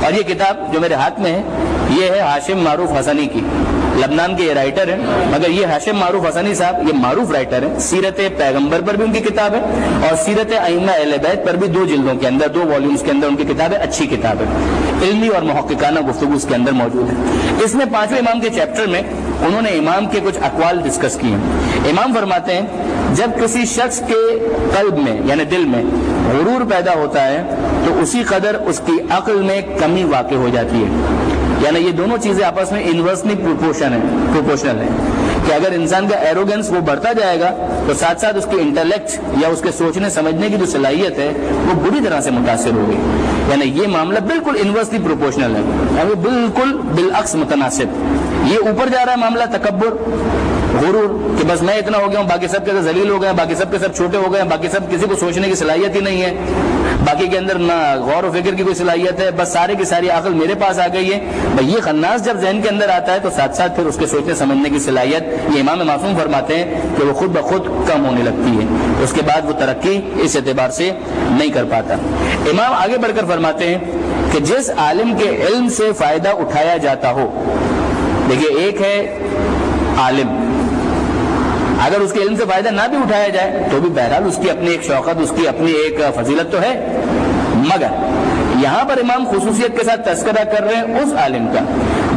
اور یہ کتاب جو میرے ہاتھ میں ہے یہ ہے ہاشم معروف حسنی کی، لبنان کے یہ رائٹر ہیں، مگر یہ ہاشم معروف حسنی صاحب یہ معروف رائٹر ہیں، سیرت پیغمبر پر بھی ان کی کتاب ہے اور سیرت ائمہ اہل بیت پر بھی 2 جلدوں کے اندر 2 والیومز کے اندر ان کی کتاب ہے، اچھی کتاب ہے، علمی اور محققانہ گفتگو اس کے اندر موجود ہے۔ اس میں 5ویں امام کے چیپٹر میں انہوں نے امام کے کچھ اقوال ڈسکس کیے ہیں۔ امام فرماتے ہیں جب کسی شخص کے قلب میں یعنی دل میں غرور پیدا ہوتا ہے تو اسی قدر اس کی عقل میں کمی واقع ہو جاتی ہے، یعنی یہ دونوں چیزیں آپس میں انورسلی پروپورشنل ہیں کہ اگر انسان کا ایروگنس وہ بڑھتا جائے گا تو ساتھ ساتھ اس کی انٹلیکٹ یا اس کے سوچنے سمجھنے کی جو صلاحیت ہے وہ بری طرح سے متاثر ہوگی، یعنی یہ معاملہ بالکل انورسلی پروپورشنل ہے، یعنی بالکل بالعکس متناسب۔ یہ اوپر جا رہا ہے معاملہ تکبر غرور کہ بس میں اتنا ہو گیا ہوں، باقی سب کے سب ذلیل ہو گئے ہیں، باقی سب کے سب چھوٹے ہو گئے ہیں، باقی سب کسی کو سوچنے کی صلاحیت ہی نہیں ہے، باقی کے اندر نہ غور و فکر کی کوئی صلاحیت ہے، بس سارے کی ساری عقل میرے پاس آ گئی ہے۔ بھائی یہ خناس جب ذہن کے اندر آتا ہے تو ساتھ ساتھ پھر اس کے سوچنے سمجھنے کی صلاحیت یہ امام معصوم فرماتے ہیں کہ وہ خود بخود کم ہونے لگتی ہے، اس کے بعد وہ ترقی اس اعتبار سے نہیں کر پاتا۔ امام آگے بڑھ کر فرماتے ہیں کہ جس عالم کے علم سے فائدہ اٹھایا جاتا ہو، دیکھیے ایک ہے عالم، اگر اس کے علم سے فائدہ نہ بھی اٹھایا جائے تو بھی بہرحال اس کی اپنی ایک شوقت، اس کی اپنی ایک فضیلت تو ہے، مگر یہاں پر امام خصوصیت کے ساتھ تذکرہ کر رہے ہیں اس عالم کا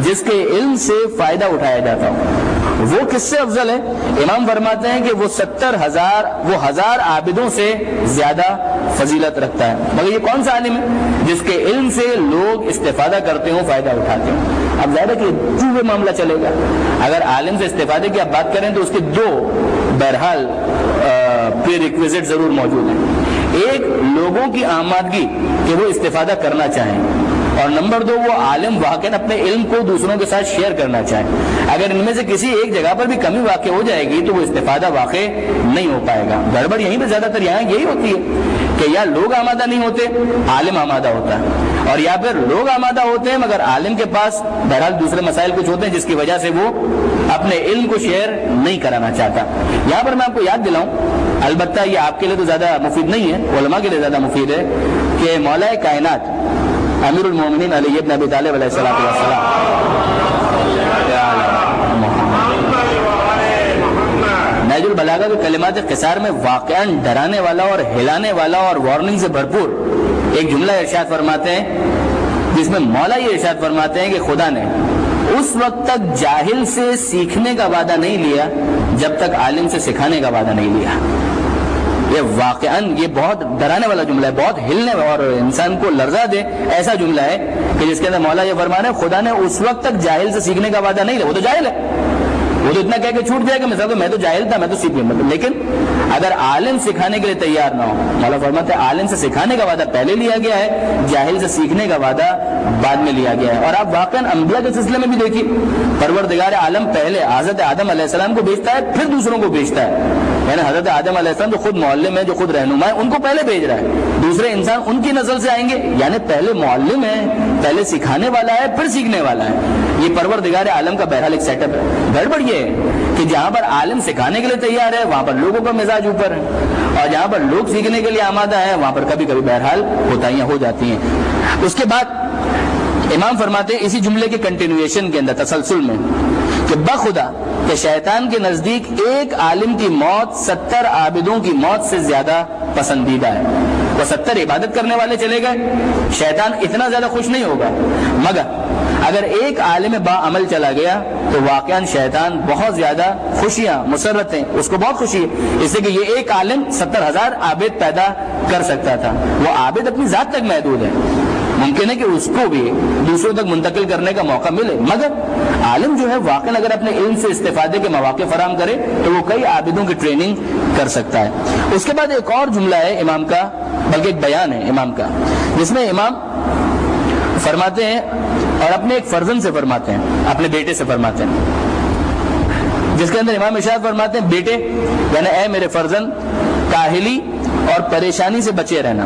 جس کے علم سے فائدہ اٹھایا جاتا ہو۔ وہ کس سے افضل ہے؟ امام فرماتے ہیں کہ وہ 1000 عابدوں سے زیادہ فضیلت رکھتا ہے، مگر یہ کون سا عالم ہے؟ جس کے علم سے لوگ استفادہ کرتے ہوں، فائدہ اٹھاتے ہوں۔ اب ظاہر ہے کہ چوبے معاملہ چلے گا، اگر عالم سے استفادے کی آپ بات کریں تو اس کے 2 بہرحال پری ریکویزٹ ضرور موجود ہیں، ایک لوگوں کی آمادگی کہ وہ استفادہ کرنا چاہیں، اور نمبر 2 وہ عالم واقعا اپنے علم کو دوسروں کے ساتھ شیئر کرنا چاہیں۔ اگر ان میں سے کسی ایک جگہ پر بھی کمی واقع ہو جائے گی تو وہ استفادہ واقع نہیں ہو پائے گا۔ گڑبڑ یہیں پہ زیادہ تر یہاں یہی ہوتی ہے کہ یا لوگ آمادہ نہیں ہوتے، عالم آمادہ ہوتا ہے، اور یا پھر لوگ آمادہ ہوتے ہیں مگر عالم کے پاس بہرحال دوسرے مسائل کچھ ہوتے ہیں جس کی وجہ سے وہ اپنے علم کو شیئر نہیں کرانا چاہتا۔ یہاں پر میں آپ کو یاد دلاؤں، البتہ یہ آپ کے لیے تو زیادہ مفید نہیں ہے، علماء کے لیے زیادہ مفید ہے، کہ مولا کائنات امیر المومنین علی ابن ابی طالب علیہ السلام نہج البلاغہ کے کلمات قصار میں واقعاً ڈرانے والا اور ہلانے والا اور وارننگ سے بھرپور ایک جملہ ارشاد فرماتے ہیں، جس میں مولا یہ ارشاد فرماتے ہیں کہ خدا نے اس وقت تک جاہل سے سیکھنے کا وعدہ نہیں لیا جب تک عالم سے سکھانے کا وعدہ نہیں لیا۔ یہ واقعاً یہ بہت ڈرانے والا جملہ ہے، بہت ہلنے اور انسان کو لرزا دے ایسا جملہ ہے کہ جس کے اندر مولا یہ فرما رہے ہیں خدا نے اس وقت تک جاہل سے سیکھنے کا وعدہ نہیں لیا۔ وہ تو جاہل ہے، وہ تو اتنا کہہ کے چھوٹ جائے گا مثلا میں تو جاہل تھا، میں تو سیکھ لوں، لیکن اگر عالم سکھانے کے لیے تیار نہ ہو، مولا فرماتے ہیں عالم سے سکھانے کا وعدہ پہلے لیا گیا ہے، جاہل سے سیکھنے کا وعدہ بعد میں لیا گیا ہے۔ اور آپ واقعاً انبیاء کے سلسلے میں بھی دیکھیے، پروردگار عالم پہلے حضرت آدم علیہ السلام کو بھیجتا ہے پھر دوسروں کو بھیجتا ہے، یعنی حضرت آدم علیہ السلام جو خود معلم ہے، جو خود رہنما ہے، ان کو پہلے بھیج رہا ہے، دوسرے انسان ان کی نسل سے آئیں گے، یعنی پہلے معلم ہے، پہلے سکھانے والا ہے پھر سیکھنے والا ہے۔ یہ پروردگار عالم کا بہرحال ایک سیٹ اپ ہے۔ گڑبڑ یہ ہے کہ جہاں پر عالم سکھانے کے لیے تیار ہے وہاں پر لوگوں کا مزاج اوپر ہے، اور جہاں پر لوگ سیکھنے کے لیے آمادہ ہے وہاں پر کبھی کبھی بہرحال کوتاہیاں ہو جاتی ہیں۔ اس کے بعد امام فرماتے ہیں اسی جملے کے کنٹینویشن کے اندر تسلسل میں کہ بخدا کہ شیطان کے نزدیک ایک عالم کی موت 70 عابدوں کی موت سے زیادہ پسندیدہ ہے۔ وہ 70 عبادت کرنے والے چلے گئے، شیطان اتنا زیادہ خوش نہیں ہوگا، مگر اگر ایک عالم با عمل چلا گیا تو واقعاً شیطان بہت زیادہ خوشیاں مسرتیں اس کو بہت خوشی ہے، اس لیے کہ یہ ایک عالم 70,000 عابد پیدا کر سکتا تھا۔ وہ عابد اپنی ذات تک محدود ہے، ممکن ہے کہ اس کو بھی دوسروں تک منتقل کرنے کا موقع ملے، مگر عالم جو ہے واقعاً اگر اپنے علم سے استفادے کے مواقع فراہم کرے تو وہ کئی عابدوں کی ٹریننگ کر سکتا ہے۔ اس کے بعد ایک اور جملہ ہے امام کا، بلکہ ایک بیان ہے امام کا، جس میں امام فرماتے ہیں اور اپنے ایک فرزند سے فرماتے ہیں، اپنے بیٹے سے فرماتے ہیں، جس کے اندر امام ارشاد فرماتے ہیں بیٹے یعنی اے میرے فرزند، کاہلی اور پریشانی سے بچے رہنا،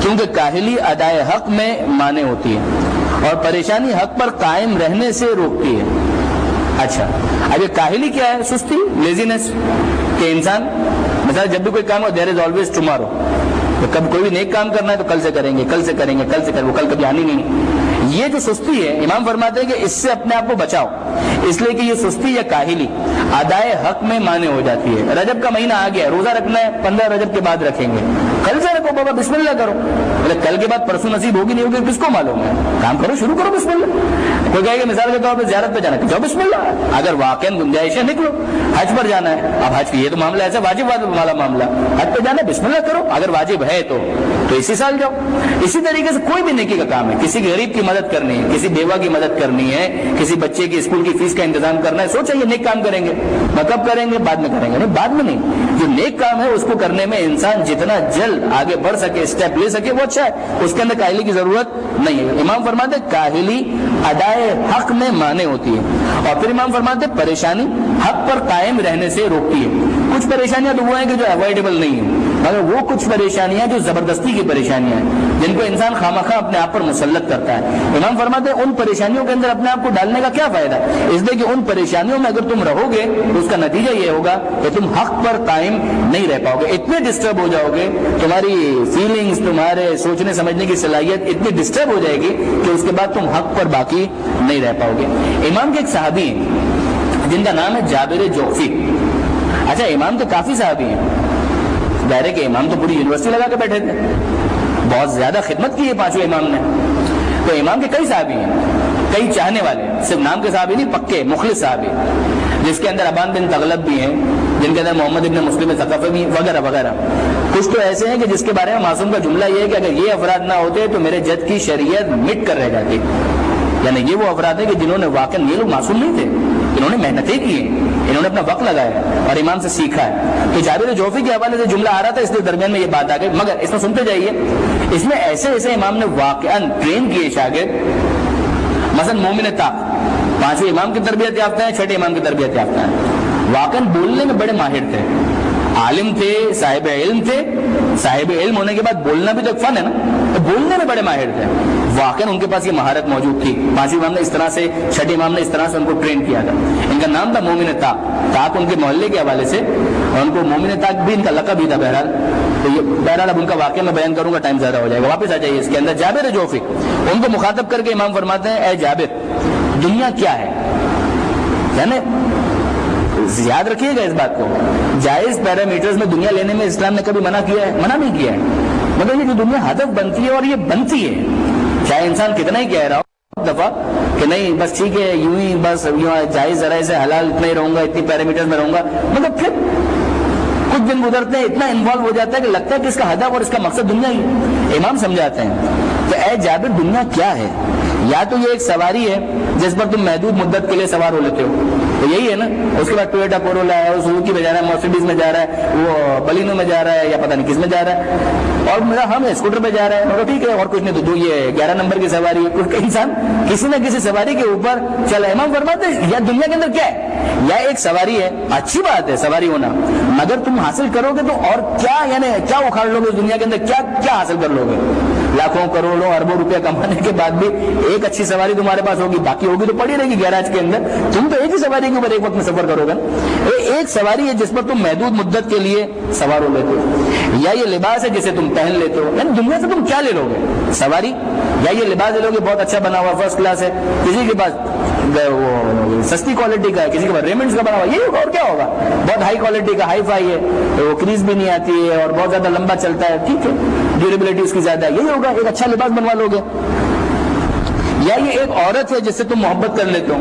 کیونکہ کاہلی ادائے حق میں مانع ہوتی ہے اور پریشانی حق پر قائم رہنے سے روکتی ہے۔ اچھا، اب یہ کاہلی کیا ہے؟ سستی، لیزینس، کہ انسان مثلا جب بھی کوئی کام ہو دیر از آلویز ٹمارو، تو کب کوئی بھی نیک کام کرنا ہے تو کل سے کریں گے، کل سے کریں گے، کل سے کریں گے، وہ کل کبھی آنی نہیں۔ یہ جو سستی ہے امام فرماتے ہیں کہ اس سے اپنے آپ کو بچاؤ، اس لیے کہ یہ سستی یا کاہلی ادائے حق میں مانع ہو جاتی ہے۔ رجب کا مہینہ آ گیا، روزہ رکھنا ہے، 15 رجب کے بعد رکھیں گے، کل سے رکھو بابا، بسم اللہ کرو۔ بولے کل کے بعد پرسوں نصیب ہوگی نہیں ہوگی کس کو معلوم ہے، کام کرو، شروع کرو بسم اللہ۔ کوئی کہے کہ مثال کے طور پہ زیارت پہ جانا ہے، جاؤ بسم اللہ، اگر واقعا گنجائش ہے نکلو۔ حج پر جانا ہے، اب حج یہ تو معاملہ ایسا واجب والا معاملہ، حج پہ جانا ہے بسم اللہ کرو، اگر واجب ہے تو اسی سال جاؤ۔ اسی طریقے سے کوئی بھی نیکی کا کام ہے، کسی غریب کی مدد کرنی ہے، کسی بیوہ کی مدد کرنی ہے، کسی بچے کی اسکول کی فیس کا انتظام کرنا ہے، سوچا یہ نیک کام کریں گے، کب کریں گے، بعد میں کریں گے، نہیں بعد میں نہیں، جو نیک کام ہے اس کو کرنے میں انسان جتنا جلد آگے بڑھ سکے، اسٹیپ لے سکے، وہ اچھا ہے، اس کے اندر کاہلی کی ضرورت نہیں ہے۔ امام فرماتے کاہلی ادائے حق میں مانع ہوتی ہے، اور پھر امام فرماتے پریشانی حق پر قائم رہنے سے روکتی ہے۔ کچھ پریشانیاں تو وہ ہیں کہ جو اوائڈیبل نہیں ہیں، مگر وہ کچھ پریشانیاں جو زبردستی کی پریشانیاں ہیں، جن کو انسان خامخواہ اپنے آپ پر مسلط کرتا ہے۔ امام فرماتے ہیں ان پریشانیوں کے اندر اپنے آپ کو ڈالنے کا کیا فائدہ، اس لیے کہ ان پریشانیوں میں اگر تم رہو گے تو اس کا نتیجہ یہ ہوگا کہ تم حق پر قائم نہیں رہ پاؤ گے، اتنے ڈسٹرب ہو جاؤ گے، تمہاری فیلنگز، تمہارے سوچنے سمجھنے کی صلاحیت اتنی ڈسٹرب ہو جائے گی کہ اس کے بعد تم حق پر باقی نہیں رہ پاؤ گے۔ امام کے ایک صحابی ہیں جن کا نام ہے جابر جوفی۔ اچھا امام تو کافی صحابی ہیں، ظاہر ہے کہ امام تو پوری یونیورسٹی لگا کے بیٹھے تھے، بہت زیادہ خدمت کی ہے پانچویں امام نے، تو امام کے کئی صحابی ہیں، کئی چاہنے والے، صرف نام کے صحابی نہیں، پکے مخلص صحابی، جس کے اندر ابان بن تغلب بھی ہیں، جن کے اندر محمد ابن مسلم ثقفی بھی، وغیرہ وغیرہ۔ کچھ تو ایسے ہیں کہ جس کے بارے میں معصوم کا جملہ یہ ہے کہ اگر یہ افراد نہ ہوتے تو میرے جد کی شریعت مٹ کر رہ جاتی، یعنی یہ وہ افراد ہیں کہ جنہوں نے واقعا، یہ لوگ معصوم نہیں تھے، انہوں نے محنتیں کی ہیں، انہوں نے اپنا وقت لگایا اور امام سے سیکھا ہے۔ تو جابر جوفی کے حوالے سے جملہ آ رہا تھا، اس لیے درمیان میں یہ بات آ گئی، مگر اس میں سنتے جائیے، اس میں ایسے ایسے امام نے واقعا ٹرین کیے شاگرد، مثلا مومن طاق پانچویں امام کی تربیت یافتہ ہیں، چھٹے امام کی تربیت یافتہ ہیں، واقعا بولنے میں بڑے ماہر تھے، عالم تھے، صاحب علم تھے، صاحب علم ہونے کے بعد بولنا بھی تو ایک فن ہے نا، تو بولنے میں بڑے ماہر تھے، واقعا ان کے پاس یہ مہارت موجود تھی۔ پانچویں امام نے اس طرح سے، چھٹے امام نے اس طرح سے ان کو ٹرین کیا تھا۔ ان کا نام تھا مومن طاق، طاق ان کے محلے کے حوالے سے، اور ان کو مومن طاق بھی ان کا لقب بھی تھا۔ بہرحال تو یہ بہرحال اب ان کا واقعہ میں بیان کروں گا، ٹائم زیادہ ہو جائے گا، واپس آ جائیے اس کے اندر۔ جابر جوفی ان کو مخاطب کر کے امام فرماتے ہیں، اے جابر دنیا کیا ہے، یعنی یاد رکھیے گا اس بات کو، جائز پیرامیٹرز میں دنیا لینے میں اسلام نے کبھی منع کیا ہے؟ منع نہیں کیا ہے، مگر یہ جو دنیا ہدف بنتی ہے اور یہ بنتی ہے، چاہے انسان کتنا ہی کہہ رہا ہو دفعہ کہ نہیں بس ٹھیک ہے یوں ہی بس یوں جائز ذرائع سے حلال اتنا ہی رہوں گا، اتنی پیرامیٹرز میں رہوں گا، مگر پھر کچھ دن گزرتے ہیں اتنا انوالو ہو جاتا ہے کہ لگتا ہے کہ اس کا ہدف اور اس کا مقصد دنیا ہی۔ امام سمجھاتے ہیں کہ اے جابر دنیا کیا ہے، یا تو یہ ایک سواری ہے جس پر تم محدود مدت کے لیے سوار ہو لیتے ہو، تو یہی ہے نا، اس کے بعد ٹویوٹا کورولا ہے، سوزوکی میں جا رہا ہے، مرسیڈیز میں جا رہا ہے، وہ بلینو میں جا رہا ہے، یا پتہ نہیں کس میں جا رہا ہے، اور میرا ہم اسکوٹر پہ جا رہا ہے، اور ٹھیک ہے اور کچھ نہیں تو یہ 11 نمبر کی سواری ہے۔ انسان کسی نہ کسی سواری کے اوپر چل، امام فرماتے ہیں یا دنیا کے اندر کیا ہے، یا ایک سواری ہے، اچھی بات ہے سواری ہونا، مگر تم حاصل کرو گے تو اور کیا، یعنی کیا اکھاڑ لو گے اس دنیا کے اندر، کیا حاصل کر لو گے، لاکھوں کروڑوں اربوں روپیہ کمانے کے بعد بھی ایک اچھی سواری تمہارے پاس ہوگی، باقی ہوگی تو پڑی رہے گی گیراج کے اندر، تم تو ایک ہی سواری کے اوپر ایک وقت میں سفر کرو گے۔ ایک سواری ہے جس پر تم محدود مدت کے لیے سوار ہو لیتے ہو، یا یہ لباس ہے جسے تم پہن لیتے ہو، یعنی دنیا سے تم کیا لے لو گے، سواری یا یہ لباس لے لو گے بہت اچھا بنا ہوا فرسٹ کلاس ہے، کسی کے پاس وہ سستی کوالٹی کا ہے، کسی کے پاس ریمنڈس کا بنا ہوا، یہی ہوگا اور کیا ہوگا، بہت ہائی کوالٹی کا، ہائی فائی ہے، وہ کریز بھی نہیں آتی ہے اور بہت زیادہ لمبا چلتا ہے، ٹھیک ہے ڈیوریبلٹی اس کی زیادہ ہے، یہی ہوگا، ایک اچھا لباس بنوا لو گے۔ یا یہ ایک عورت ہے جس سے تم محبت کر لیتے ہو،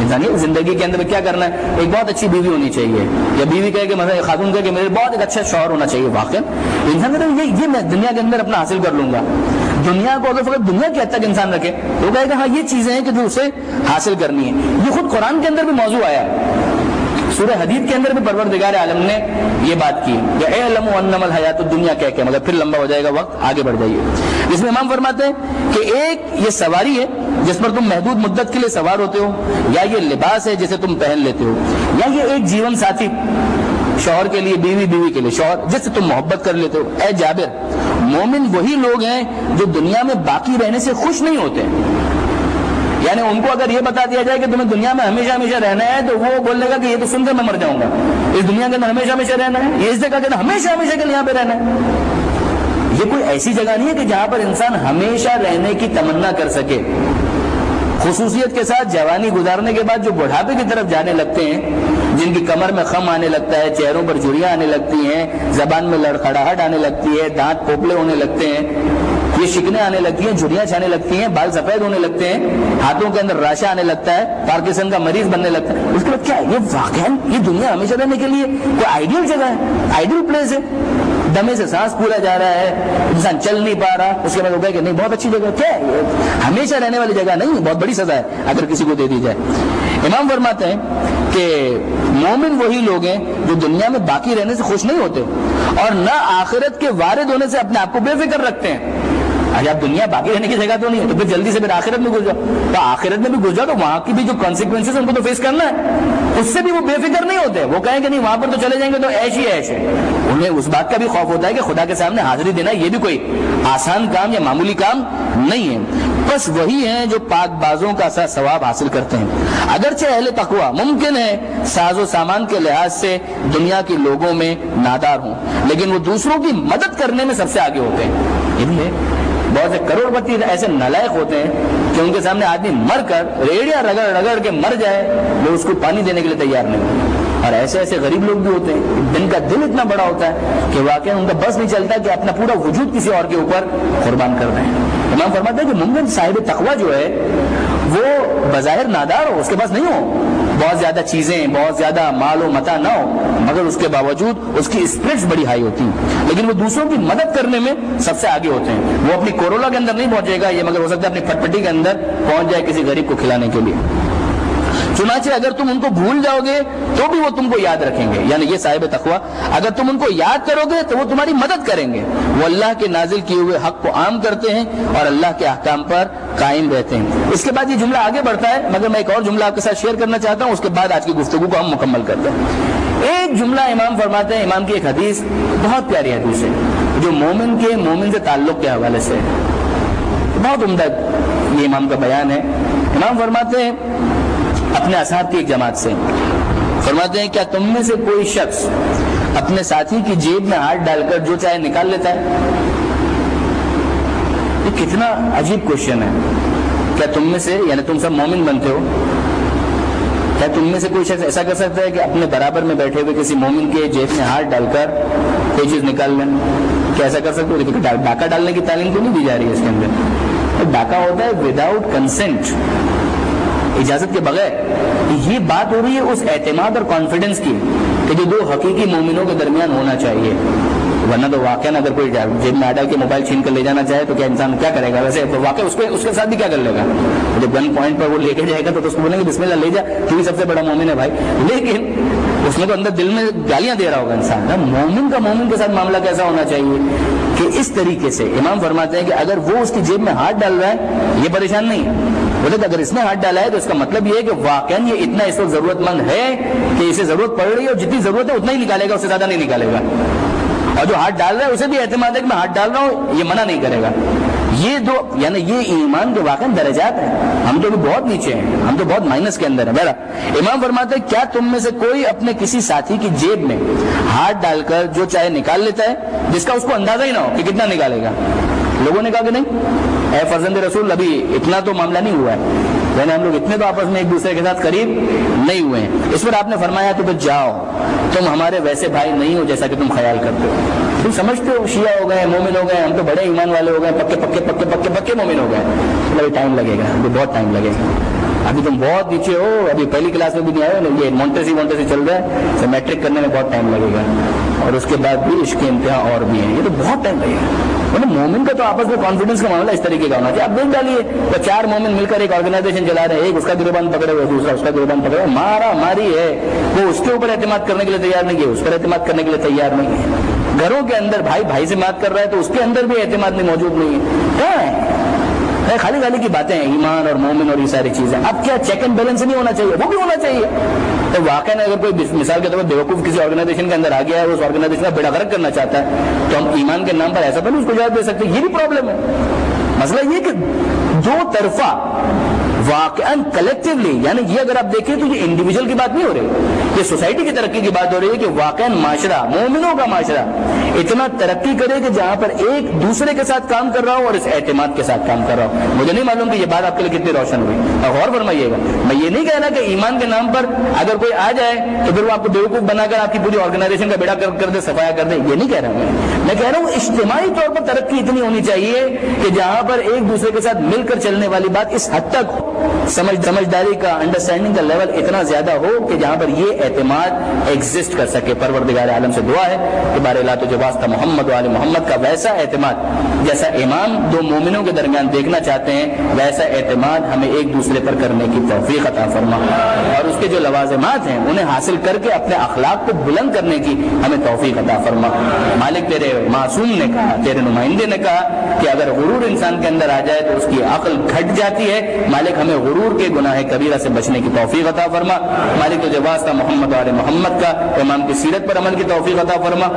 انسانی زندگی کے اندر کیا کرنا ہے، ایک بہت اچھی بیوی ہونی چاہیے، یا بیوی کہے کہ مثلا خاتون کہے کہ میرے بہت ایک اچھا شوہر ہونا چاہیے، واقعا انسان کہتا ہے یہ میں دنیا کے اندر اپنا حاصل کر لوں گا۔ دنیا کو اگر فقط دنیا کے حد تک انسان رکھے تو کہے گا ہاں یہ چیزیں ہیں کہ جو اسے حاصل کرنی ہے۔ یہ خود قرآن کے اندر بھی موضوع آیا ہے، سورہ حدید کے اندر بھی پروردگار عالم نے یہ بات کی کہ اعلموا انما الحیات الدنیا کہہ کے، مگر پھر لمبا ہو جائے گا وقت، آگے بڑھ جائیے۔ اس میں امام فرماتے ہیں کہ ایک یہ سواری ہے جس پر تم محدود مدت کے لیے سوار ہوتے ہو، یا یہ لباس ہے جسے تم پہن لیتے ہو، یا یہ ایک جیون ساتھی، شوہر کے لیے بیوی، بیوی کے لیے شوہر، جس سے تم محبت کر لیتے ہو۔ اے جابر مومن وہی لوگ ہیں جو دنیا میں باقی رہنے سے خوش نہیں ہوتے، یعنی ان کو اگر یہ بتا دیا جائے کہ تمہیں دنیا میں ہمیشہ ہمیشہ رہنا ہے تو وہ بولے گا کہ یہ تو سن کر میں مر جاؤں گا، اس دنیا کے اندر ہمیشہ ہمیشہ رہنا ہے، یہ اس جگہ کے اندر ہمیشہ ہمیشہ کے لیے یہاں پہ رہنا ہے، یہ کوئی ایسی جگہ نہیں ہے کہ جہاں پر انسان ہمیشہ رہنے کی تمنا کر سکے. خصوصیت کے ساتھ جوانی گزارنے کے بعد جو بڑھاپے کی طرف جانے لگتے ہیں, جن کی کمر میں خم آنے لگتا ہے, چہروں پر جھریاں آنے لگتی ہیں, زبان میں لڑکھڑاہٹ آنے لگتی ہے, دانت پوپلے ہونے لگتے ہیں, یہ شکنیں آنے لگتی ہیں, جھریاں چھانے لگتی ہیں, بال سفید ہونے لگتے ہیں, ہاتھوں کے اندر راشا آنے لگتا ہے, پارکنسن کا مریض بننے لگتا ہے, اس کے بعد کیا ہے؟ یہ واقعا یہ دنیا ہمیشہ رہنے کے لیے کوئی آئیڈیل جگہ ہے, آئیڈیل پلیس ہے. دمے سے سانس پھولا جا رہا ہے, انسان چل نہیں پا رہا, اس کے بعد وہ کہے کہ نہیں بہت اچھی جگہ. کیا ہے؟ ہمیشہ رہنے والی جگہ نہیں, بہت بڑی سزا ہے اگر کسی کو دے دی جائے. امام فرماتے ہیں کہ مومن وہی لوگ ہیں جو دنیا میں باقی رہنے سے خوش نہیں ہوتے اور نہ آخرت کے وارد ہونے سے اپنے آپ کو بے فکر رکھتے ہیں. اگر آپ دنیا باقی رہنے کی جگہ تو نہیں ہے تو پھر جلدی سے پھر آخرت میں گھس جاؤ, تو آخرت میں بھی گھس جاؤ تو وہاں کی بھی جو کانسیکوینسز ان کو تو فیس کرنا ہے, اس سے بھی وہ بے فکر نہیں ہوتے. وہ کہیں کہ نہیں وہاں پر تو چلے جائیں گے تو ایش ہی ایش ہے. انہیں اس بات کا بھی خوف ہوتا ہے کہ خدا کے سامنے حاضری دینا یہ بھی کوئی آسان کام یا معمولی کام نہیں ہے. بس وہی ہیں جو پاک بازوں کا سا ثواب حاصل کرتے ہیں. اگرچہ اہل تقویٰ ممکن ہے ساز و سامان کے لحاظ سے دنیا کے لوگوں میں نادار ہوں, لیکن وہ دوسروں کی مدد کرنے میں سب سے آگے ہوتے ہیں. یہ بھی ہے بہت سے کروڑ پتی ایسے نالائق ہوتے ہیں کہ ان کے سامنے آدمی مر کر ریڑیاں رگڑ رگڑ کے مر جائے, وہ اس کو پانی دینے کے لیے تیار نہیں. اور ایسے ایسے غریب لوگ بھی ہوتے ہیں جن کا دل اتنا بڑا ہوتا ہے کہ واقعا ان کا بس نہیں چلتا کہ اپنا پورا وجود کسی اور کے اوپر قربان کر رہے ہیں. امام فرماتے ہیں کہ مومن صاحب تقویٰ جو ہے وہ بظاہر نادار ہو, اس کے پاس نہیں ہو بہت زیادہ چیزیں, بہت زیادہ مال و متاع نہ ہو, مگر اس کے باوجود اس کی اسپرٹس بڑی ہائی ہوتی ہیں, لیکن وہ دوسروں کی مدد کرنے میں سب سے آگے ہوتے ہیں. وہ اپنی کورولا کے اندر نہیں پہنچے گا یہ, مگر ہو سکتا ہے اپنی پٹپٹی کے اندر پہنچ جائے کسی غریب کو کھلانے کے لیے. چنانچہ اگر تم ان کو بھول جاؤ گے تو بھی وہ تم کو یاد رکھیں گے, یعنی یہ صاحب تقویٰ اگر تم ان کو یاد کرو گے تو وہ تمہاری مدد کریں گے. وہ اللہ کے نازل کیے ہوئے حق کو عام کرتے ہیں اور اللہ کے احکام پر قائم رہتے ہیں. اس کے بعد یہ جملہ آگے بڑھتا ہے, مگر میں ایک اور جملہ آپ کے ساتھ شیئر کرنا چاہتا ہوں, اس کے بعد آج کی گفتگو کو ہم مکمل کرتے ہیں. ایک جملہ امام فرماتے ہیں, امام کی ایک حدیث بہت پیاری حدیث ہے جو مومن سے تعلق کے حوالے سے بہت عمدہ یہ امام کا بیان ہے. امام فرماتے ہیں اپنے اصحاب کی ایک جماعت سے, فرماتے ہیں کیا تم میں سے کوئی شخص اپنے ساتھی کی جیب میں ہاتھ ڈال کر جو چاہے نکال لیتا ہے؟ یہ کتنا عجیب کوشچن ہے. کیا تم میں سے, یعنی تم سب مومن بنتے ہو, کیا تم میں سے کوئی شخص ایسا کر سکتا ہے کہ اپنے برابر میں بیٹھے ہوئے کسی مومن کے جیب میں ہاتھ ڈال کر کوئی چیز نکال لیں؟ کیا ایسا کر سکتے ہو؟ ڈاکہ ڈالنے کی تعلیم تو نہیں دی جا رہی ہے اس کے اندر. ڈاکہ ہوتا ہے وداؤٹ کنسنٹ, اجازت کے بغیر. یہ بات ہو رہی ہے اس اعتماد اور کانفیڈنس کی کہ جو دو حقیقی مومنوں کے درمیان ہونا چاہیے. ورنہ تو واقعا اگر کوئی جیب میں ڈال کے موبائل چھین کر لے جانا چاہے تو کیا انسان کیا کرے گا؟ ویسے واقعا اس کے ساتھ بھی کیا کر لے گا؟ جب گن پوائنٹ پر وہ لے کے جائے گا تو اس کو بولیں گے بسم اللہ لے جا, تو بھی سب سے بڑا مومن ہے بھائی. لیکن اس میں تو اندر دل میں گالیاں دے رہا ہوگا انسان. مومن کا مومن کے ساتھ معاملہ کیسا ہونا چاہیے کہ اس طریقے سے. امام فرماتے ہیں کہ اگر وہ اس کی جیب میں ہاتھ ڈال رہا ہے یہ پریشان نہیں ہے, بولے اگر اس نے ہاتھ ڈالا ہے تو اس کا مطلب یہ ہے کہ واقعا یہ اتنا اس وقت ضرورت مند ہے کہ اسے ضرورت پڑ رہی ہے, اور جتنی ضرورت ہے اتنا ہی نکالے گا, اس سے زیادہ نہیں نکالے گا. اور جو ہاتھ ڈال رہا ہے اسے بھی اعتماد ہے کہ میں ہاتھ ڈال رہا ہوں, یہ منع نہیں کرے گا. یہ دو یعنی یہ ایمان کے واقعا درجات ہیں. ہم تو بہت نیچے ہیں, ہم تو بہت مائنس کے اندر ہیں. بہرحال امام فرماتے ہیں کیا تم میں سے کوئی اپنے کسی ساتھی کی جیب میں ہاتھ ڈال کر جو چاہے نکال لیتا ہے جس کا اس کو اندازہ ہی نہ ہو کہ کتنا نکالے گا؟ لوگوں نے کہا کہ نہیں اے فرزند رسول ابھی اتنا تو معاملہ نہیں ہوا ہے, یعنی ہم لوگ اتنے تو آپس میں ایک دوسرے کے ساتھ قریب نہیں ہوئے ہیں. اس پر آپ نے فرمایا تو پھر جاؤ, تم ہمارے ویسے بھائی نہیں ہو جیسا کہ تم خیال کرتے ہو. تم سمجھتے ہو شیعہ ہو گئے, مومن ہو گئے, ہم تو بڑے ایمان والے ہو گئے, پکے پکے پکے پکے پکے مومن ہو گئے. ابھی ٹائم لگے گا, ابھی بہت ٹائم لگے گا. ابھی تم بہت نیچے ہو, ابھی پہلی کلاس میں بھی نہیں آئے ہو, یہ مونٹیسی چل رہا ہے, تو میٹرک کرنے میں بہت ٹائم لگے گا, اور اس کے بعد بھی عشق کے امتحان اور بھی ہیں, یہ تو بہت ٹائم لگے گا. مومن کا تو آپس میں کانفیڈنس کا معاملہ اس طریقے کا ہونا چاہیے. اب دیکھ ڈالیے تو 4 مومن مل کر ایک آرگنائزیشن چلا رہے ہیں, ایک اس کا گروبان پکڑے ہوئے, دوسرا اس کا گروبان پکڑے ہوئے, مارا ماری ہے. وہ اس کے اوپر اعتماد کرنے کے لیے تیار نہیں ہے, اس پر اعتماد کرنے کے لیے تیار نہیں ہے. گھروں کے اندر بھائی بھائی سے بات کر رہا ہے تو اس کے اندر بھی اعتماد نہیں موجود نہیں ہے. خالی خالی کی باتیں ہیں, ایمان اور مومن اور یہ ساری چیزیں. اب کیا چیک اینڈ بیلنس نہیں ہونا چاہیے؟ وہ بھی ہونا چاہیے. تو واقعا اگر کوئی مثال کے طور پر بیوقوف کسی آرگنائزیشن کے اندر آ گیا ہے, اس آرگنائزیشن کا بیڑا غرق کرنا چاہتا ہے, تو ہم ایمان کے نام پر ایسا تو نہیں اس کو اجازت دے سکتے. یہ بھی پرابلم ہے. مسئلہ یہ کہ دو طرفہ واقعاً کلیکٹیولی، یعنی یہ اگر آپ دیکھیں تو یہ انڈیویجول کی بات نہیں ہو رہی، یہ سوسائٹی کی ترقی کی بات ہو رہی ہے کہ واقعاً معاشرہ، مومنوں کا معاشرہ اتنا ترقی کرے کہ جہاں پر ایک دوسرے کے ساتھ کام کر رہا ہو اور اس اعتماد کے ساتھ کام کر رہا ہو۔ مجھے نہیں معلوم کہ یہ بات آپ کے لیے کتنی روشن ہوئی، اور غور فرمائیے گا، میں یہ نہیں کہہ رہا کہ ایمان کے نام پر اگر کوئی آ جائے تو پھر وہ آپ کو بیوقوف بنا کر آپ کی پوری آرگنائزیشن کا بیڑا کر دے، صفایا کر دے، یہ نہیں کہہ رہا میں کہہ رہا ہوں اجتماعی طور پر ترقی اتنی ہونی چاہیے کہ جہاں پر ایک دوسرے کے ساتھ مل کر چلنے والی بات اس حد تک سمجھداری کا، انڈرسٹینڈنگ کا لیول اتنا زیادہ ہو کہ جہاں پر یہ اعتماد ایگزسٹ کر سکے۔ پروردگار عالم سے دعا ہے کہ بارے لا تجھے واسطہ محمد و آل محمد کا ویسا اعتماد جیسا امام دو مومنوں کے درمیان دیکھنا چاہتے ہیں، ویسا اعتماد ہمیں ایک دوسرے پر کرنے کی توفیق عطا فرما، اور اس کے جو لوازمات ہیں انہیں حاصل کر کے اپنے اخلاق کو بلند کرنے کی ہمیں توفیق عطا فرما۔ مالک تیرے معصوم نے کہا، تیرے نمائندے نے کہا کہ اگر غرور انسان کے اندر آ جائے تو اس کی عقل گھٹ جاتی ہے۔ مالک ہمیں غرور کے گناہ کبیرہ سے بچنے کی توفیق عطا فرما۔ مالک تجھے واسطہ محمد و آل محمد کا، امام کی سیرت پر عمل کی توفیق عطا فرما۔